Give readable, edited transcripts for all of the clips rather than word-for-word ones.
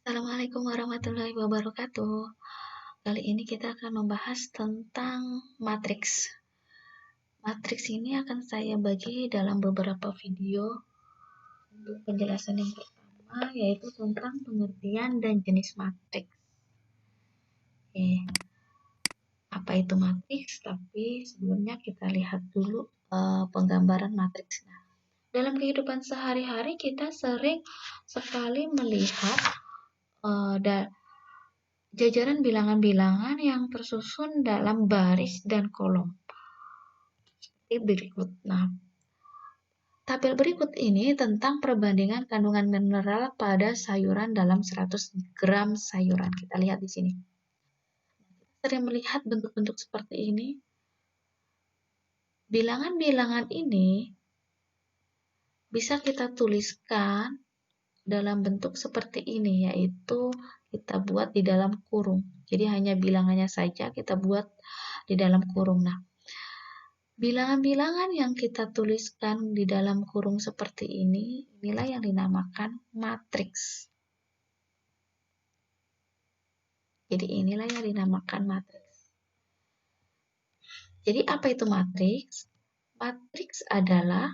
Assalamualaikum warahmatullahi wabarakatuh. Kali ini kita akan membahas tentang matriks. Matriks ini akan saya bagi dalam beberapa video. Untuk penjelasan yang pertama yaitu tentang pengertian dan jenis matriks. Oke, apa itu matriks? Tapi sebelumnya kita lihat dulu penggambaran matriksnya. Dalam kehidupan sehari-hari kita sering sekali melihat jajaran bilangan-bilangan yang tersusun dalam baris dan kolom. Seperti berikut. Nah, tabel berikut ini tentang perbandingan kandungan mineral pada sayuran dalam 100 gram sayuran. Kita lihat di sini. Kita sering melihat bentuk-bentuk seperti ini. Bilangan-bilangan ini bisa kita tuliskan dalam bentuk seperti ini, yaitu kita buat di dalam kurung. Jadi hanya bilangannya saja kita buat di dalam kurung. Nah, bilangan-bilangan yang kita tuliskan di dalam kurung seperti ini, inilah yang dinamakan matriks. Jadi inilah yang dinamakan matriks. Jadi apa itu matriks? Matriks adalah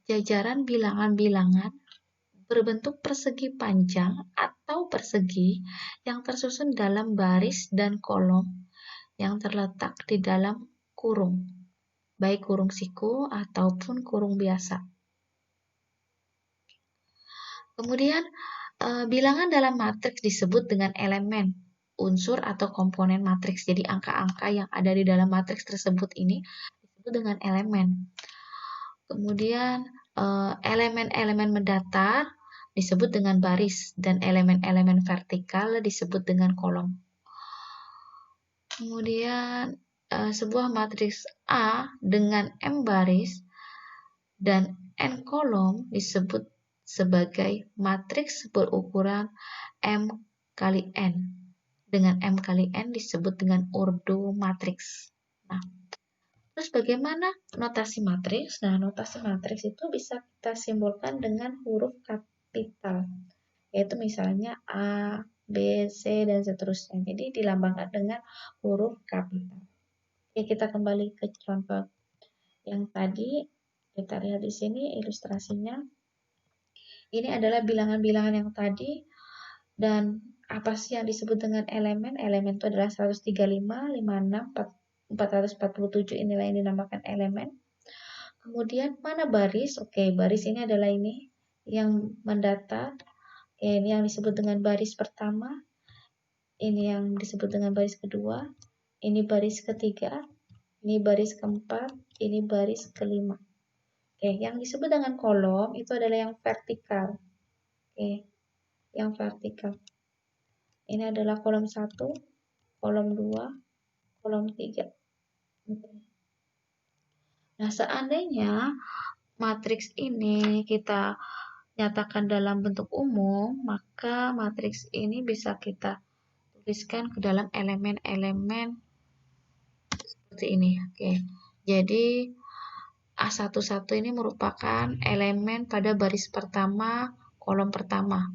jajaran bilangan-bilangan berbentuk persegi panjang atau persegi yang tersusun dalam baris dan kolom yang terletak di dalam kurung, baik kurung siku ataupun kurung biasa. Kemudian, bilangan dalam matriks disebut dengan elemen, unsur atau komponen matriks. Jadi angka-angka yang ada di dalam matriks tersebut ini disebut dengan elemen. Kemudian, elemen-elemen mendatar disebut dengan baris dan elemen-elemen vertikal disebut dengan kolom. Kemudian, sebuah matriks A dengan M baris dan N kolom disebut sebagai matriks berukuran M kali N. Dengan M kali N disebut dengan ordo matriks. Nah, terus bagaimana notasi matriks? Nah, notasi matriks itu bisa kita simbolkan dengan huruf kapital, yaitu misalnya A, B, C, dan seterusnya. Jadi dilambangkan dengan huruf kapital. Oke, kita kembali ke contoh yang tadi. Kita lihat di sini ilustrasinya. Ini adalah bilangan-bilangan yang tadi. Dan apa sih yang disebut dengan elemen? Elemen itu adalah 135, 56, 447. Inilah yang dinamakan elemen. Kemudian mana baris? Oke, baris ini adalah ini yang mendatar. Ini yang disebut dengan baris pertama. Ini yang disebut dengan baris kedua. Ini baris ketiga. Ini baris keempat. Ini baris kelima. Oke, yang disebut dengan kolom itu adalah yang vertikal. Oke, yang vertikal. Ini adalah kolom 1, kolom 2, kolom 3. Nah, seandainya matriks ini kita nyatakan dalam bentuk umum, maka matriks ini bisa kita tuliskan ke dalam elemen-elemen seperti ini. Oke, jadi A11 ini merupakan elemen pada baris pertama, kolom pertama.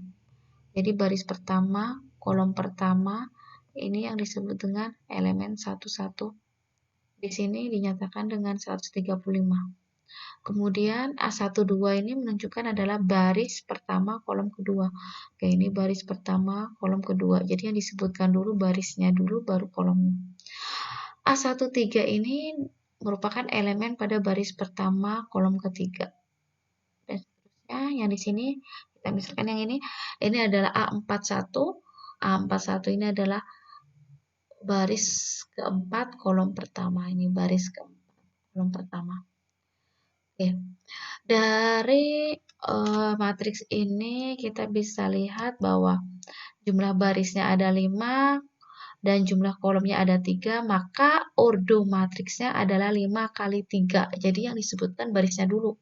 Jadi baris pertama, kolom pertama, ini yang disebut dengan elemen 11. Di sini dinyatakan dengan 135. Kemudian A12 ini menunjukkan adalah baris pertama, kolom kedua. Oke, ini baris pertama, kolom kedua. Jadi yang disebutkan dulu barisnya dulu, baru kolomnya. A13 ini merupakan elemen pada baris pertama, kolom ketiga. Dan seterusnya, yang di sini, kita misalkan yang ini adalah A41. A41 ini adalah baris keempat, kolom pertama. Ini baris keempat, kolom pertama. Oke. Dari matriks ini kita bisa lihat bahwa jumlah barisnya ada 5 dan jumlah kolomnya ada 3, maka ordo matriksnya adalah 5 kali 3. Jadi yang disebutkan barisnya dulu.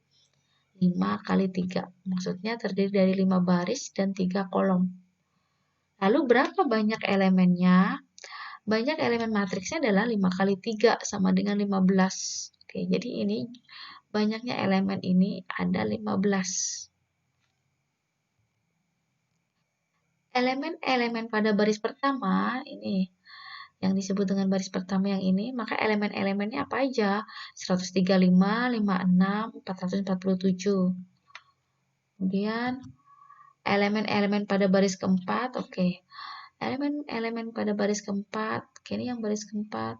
5 kali 3. Maksudnya terdiri dari 5 baris dan 3 kolom. Lalu berapa banyak elemennya? Banyak elemen matriksnya adalah 5 kali 3 sama dengan 15. Oke, jadi ini banyaknya elemen ini ada 15. Elemen-elemen pada baris pertama, ini yang disebut dengan baris pertama yang ini, maka elemen-elemennya apa aja? 135, 56, 447. Kemudian elemen-elemen pada baris keempat, oke. Elemen-elemen pada baris keempat, oke, ini yang baris keempat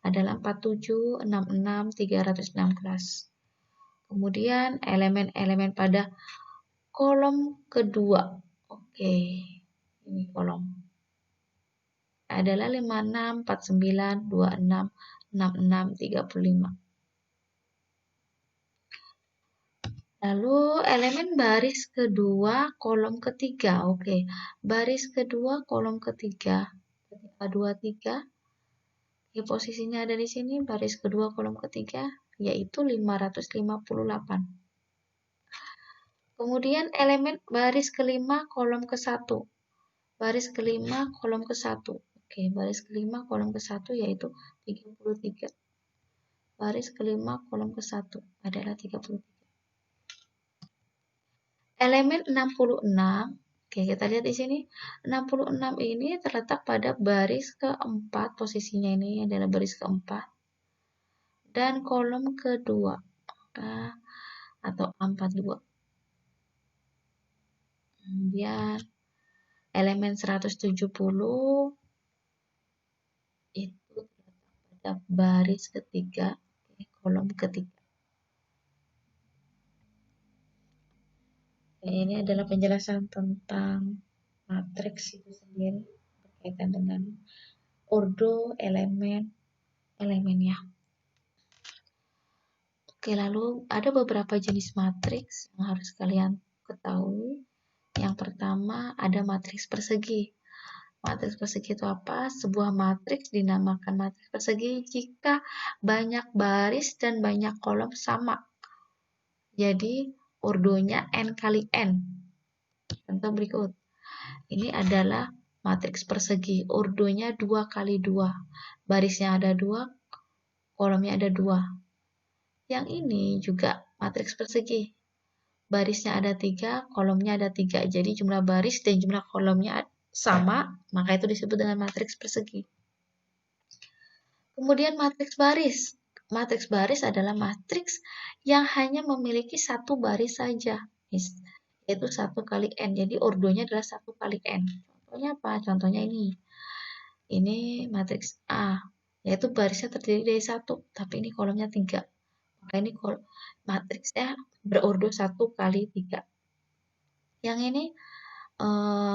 adalah 47, 66, 316. Kemudian elemen-elemen pada kolom kedua, oke, ini kolom adalah 56, 49, 26, 66, 35. Lalu elemen baris kedua kolom ketiga, oke. Baris kedua kolom ketiga, ketika 23, ya posisinya ada di sini, baris kedua kolom ketiga, yaitu 558. Kemudian elemen baris kelima kolom ke-1. Baris kelima kolom ke-1. Oke, baris kelima kolom ke-1 yaitu 33. Baris kelima kolom ke-1 adalah 33. Elemen 66, oke kita lihat di sini, 66 ini terletak pada baris keempat, posisinya ini adalah baris keempat, dan kolom kedua, atau 42. Kemudian elemen 170 itu terletak pada baris ketiga, kolom ketiga. Ini adalah penjelasan tentang matriks itu sendiri berkaitan dengan ordo elemennya. Oke, lalu ada beberapa jenis matriks yang harus kalian ketahui. Yang pertama ada matriks persegi. Matriks persegi itu apa? Sebuah matriks dinamakan matriks persegi jika banyak baris dan banyak kolom sama. Jadi ordonya n kali n. Contoh berikut. Ini adalah matriks persegi. Ordonya 2 kali 2. Barisnya ada 2, kolomnya ada 2. Yang ini juga matriks persegi. Barisnya ada 3, kolomnya ada 3. Jadi jumlah baris dan jumlah kolomnya sama, maka itu disebut dengan matriks persegi. Kemudian matriks baris. Matriks baris adalah matriks yang hanya memiliki satu baris saja, yaitu 1 kali n. Jadi ordonya adalah 1 kali n. Contohnya apa? Contohnya ini. Ini matriks A, yaitu barisnya terdiri dari 1, tapi ini kolomnya 3. Maka ini matriksnya berordo 1 kali 3. Yang ini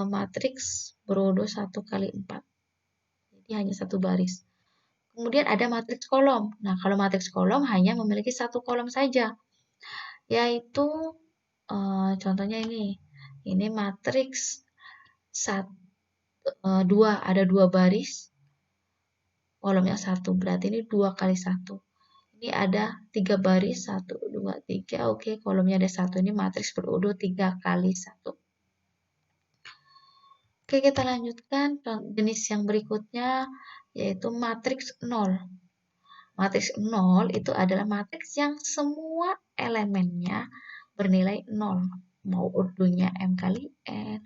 matriks berordo 1 kali 4. Jadi hanya satu baris. Kemudian ada matriks kolom. Nah, kalau matriks kolom hanya memiliki satu kolom saja. Yaitu contohnya ini. Ini matriks 2, ada 2 baris. Kolomnya 1, berarti ini 2 kali 1. Ini ada 3 baris, 1, 2, 3, oke, kolomnya ada 1. Ini matriks berordo 3 kali 1. Oke, kita lanjutkan jenis yang berikutnya, yaitu matriks 0. Matriks 0 itu adalah matriks yang semua elemennya bernilai 0. Mau ordonya m kali n,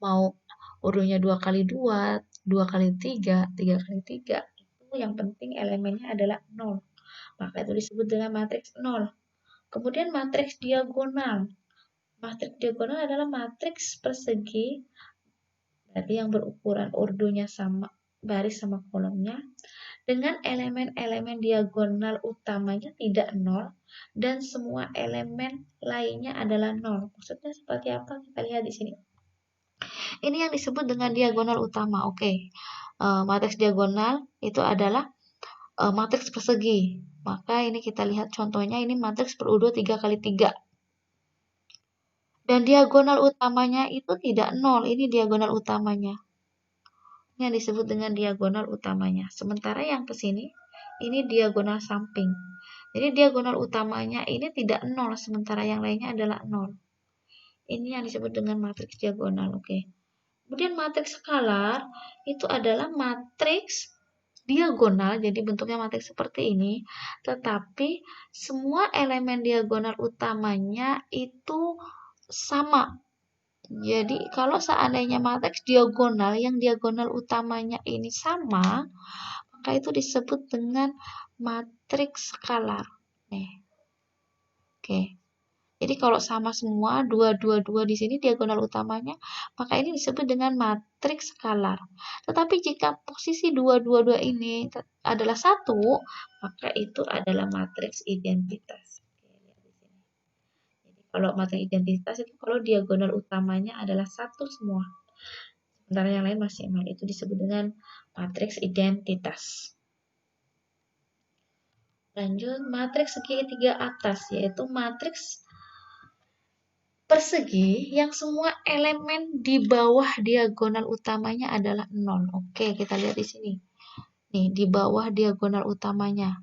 mau ordonya 2 kali 2, 2 kali 3, 3 kali 3. Itu yang penting elemennya adalah 0. Maka itu disebut dengan matriks 0. Kemudian matriks diagonal. Matriks diagonal adalah matriks persegi, berarti yang berukuran ordonya sama, baris sama kolomnya, dengan elemen-elemen diagonal utamanya tidak 0, dan semua elemen lainnya adalah 0. Maksudnya seperti apa? Kita lihat di sini. Ini yang disebut dengan diagonal utama. Oke, matriks diagonal itu adalah matriks persegi. Maka ini kita lihat contohnya, ini matriks berordo 3 kali 3. Dan diagonal utamanya itu tidak 0, ini diagonal utamanya. Ini yang disebut dengan diagonal utamanya. Sementara yang ke sini, ini diagonal samping. Jadi diagonal utamanya ini tidak 0, sementara yang lainnya adalah 0. Ini yang disebut dengan matriks diagonal, oke. Kemudian matriks skalar itu adalah matriks diagonal, jadi bentuknya matriks seperti ini, tetapi semua elemen diagonal utamanya itu sama. Jadi kalau seandainya matriks diagonal yang diagonal utamanya ini sama, maka itu disebut dengan matriks skalar. Nih. Oke. Jadi kalau sama semua 2 2 2 di sini diagonal utamanya, maka ini disebut dengan matriks skalar. Tetapi jika posisi 2 2 2 ini adalah 1, maka itu adalah matriks identitas. Oke, lihat di sini. Jadi kalau matriks identitas itu kalau diagonal utamanya adalah 1 semua. Sementara yang lain masih 0, itu disebut dengan matriks identitas. Lanjut, matriks segitiga atas, yaitu matriks persegi yang semua elemen di bawah diagonal utamanya adalah 0. Oke, kita lihat di sini. Nih, di bawah diagonal utamanya.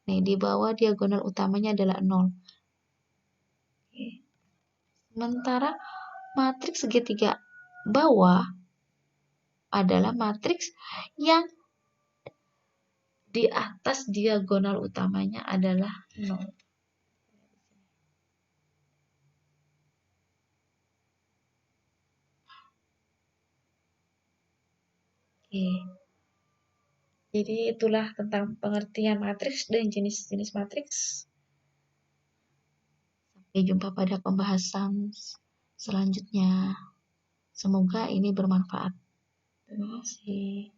Nih, di bawah diagonal utamanya adalah 0. Oke. Sementara matriks segitiga bawah adalah matriks yang di atas diagonal utamanya adalah 0. Oke. Jadi itulah tentang pengertian matriks dan jenis-jenis matriks. Sampai jumpa pada pembahasan selanjutnya. Semoga ini bermanfaat. Terima kasih.